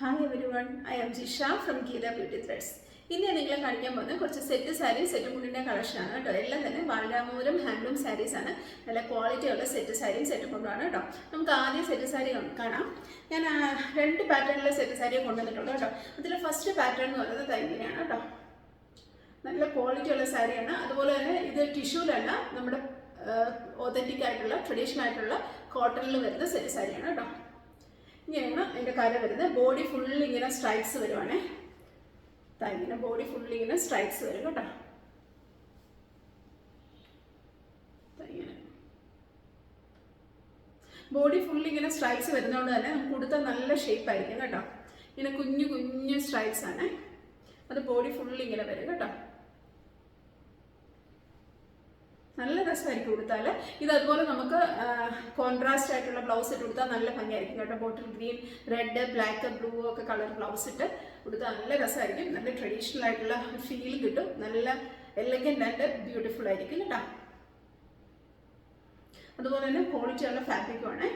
Hi everyone, I am Jisha from Geeta Beauty Threads. In the Nigla Kadiam, set sarees, set Mudina Kalashana, Torella, Valdamuram, handloom sarees, and a quality of the set sarees, set Mudana. Namkadi set saree on Kana. Then rent pattern set saree on the first pattern or the Tangana. Then the quality of the saree, either tissue, authentic, traditional, cotton, set saree. Body fully stripes. Body fully stripes. Body fully stripes. Shape. Stripes. The body fully നല്ല രസമായിരിക്കും കൊടുത്താൽ ഇത് അതുപോലെ നമുക്ക് contrast ആയിട്ടുള്ള blouse ഇട്ട് കൊടുത്താൽ നല്ല ഭംഗിയായിരിക്കും കേട്ടോ bottle green red black blue ഒക്കെ കളർ ബ്ലൗസ് ഇട്ട് കൊടുത്താൽ നല്ല രസമായിരിക്കും നല്ല ട്രഡീഷണൽ ആയിട്ടുള്ള ഫീൽ കിട്ടും നല്ല എലഗന്റ് ആൻഡ് ബ്യൂട്ടിഫുൾ ആയിരിക്കും കേട്ടോ അതുപോലെ തന്നെ ക്വാളിറ്റി ഉള്ള ഫാബ്രിക്കും ആണ്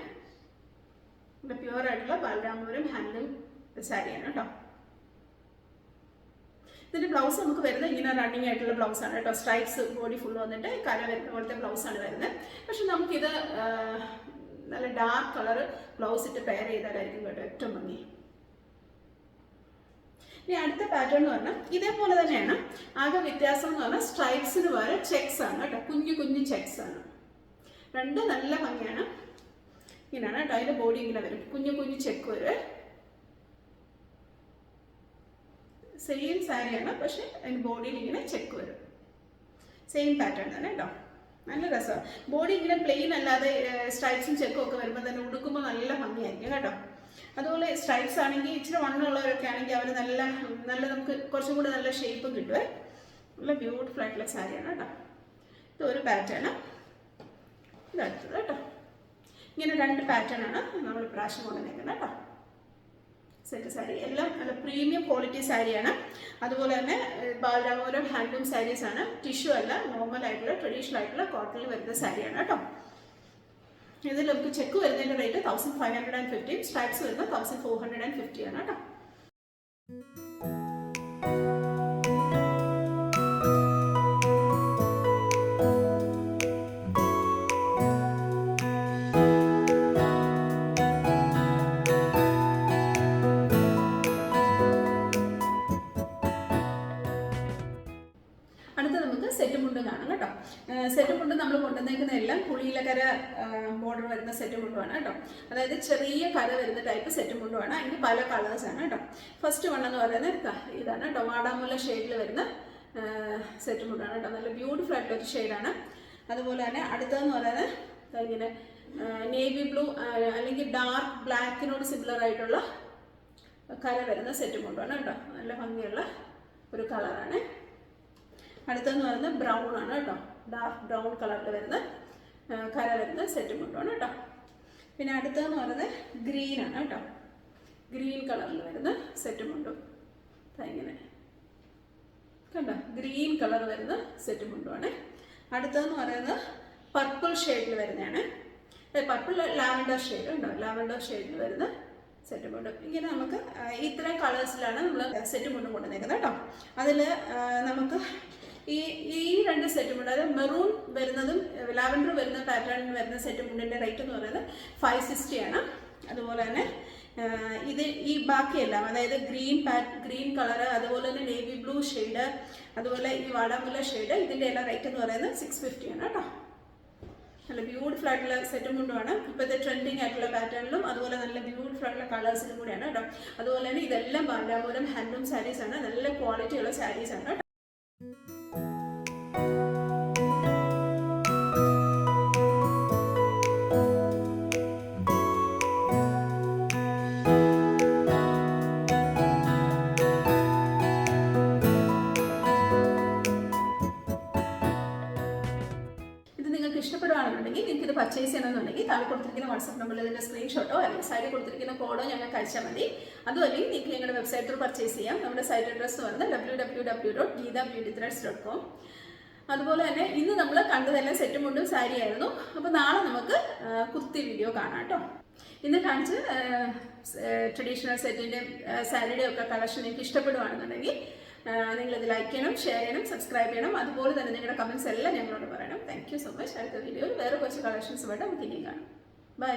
നല്ല പ്യുവർ ആയിട്ടുള്ള ബാലരാമപുരം ഹാൻഡ്ലൂം സാരിയാണ് കേട്ടോ The blouse is running at the blouse and stripes body full on the day, the blouse and but we have dark color blouse it pair that I can get money. We add the pattern on this is stripes in checks on checks on Randa Nalla Hangana in a body in a very check. Same saree and body check same pattern body plain stripes and check stripes shape beautiful saree pattern that's pattern set saree premium quality saree Balramoram handloom sarees tissue normal traditional cotton saree check rate 1550 stripes 1450 set border set type set colors first one shade set beautiful shade navy blue dark black similar color set color brown dark brown color set green green color set green color set purple shade purple lavender shade set colors set this set maroon lavender pattern set rate 560 green color navy blue shade shade rate 650 beautiful set trending pattern beautiful colors handloom sarees quality sarees purchase WhatsApp number screenshot or side code that's website through purchase site address www.geetabeautythreads.com അതുപോലെ തന്നെ ഇന്ന് നമ്മൾ കണ്ടതെല്ലാം set മുണ്ടും സാരി ആയിരുന്നു അപ്പോൾ നാളെ നമുക്ക് kurti video കാണാം ട്ടോ ഇന്ന് കാണിച്ച് ട്രഡീഷണൽ സെറ്റിൻ്റെയും സാരിയുടെയും ഒക്കെ കളക്ഷൻ നിങ്ങൾക്ക് ഇഷ്ടപ്പെടുകയാണെന്നുണ്ടെങ്കിൽ നിങ്ങളിത് ലൈക്ക് ചെയ്യണം, ഷെയർ ചെയ്യണം, സബ്സ്ക്രൈബ് ചെയ്യണം. അതുപോലെ തന്നെ നിങ്ങളുടെ കമൻസ് എല്ലാം ഞങ്ങളോട് പറയണം. Thank you so much. അടുത്ത വീഡിയോയിൽ വേറെ കുറച്ച് കളക്ഷൻസുമായിട്ട് നമുക്ക് ഇനിയും കാണാം. ബൈ.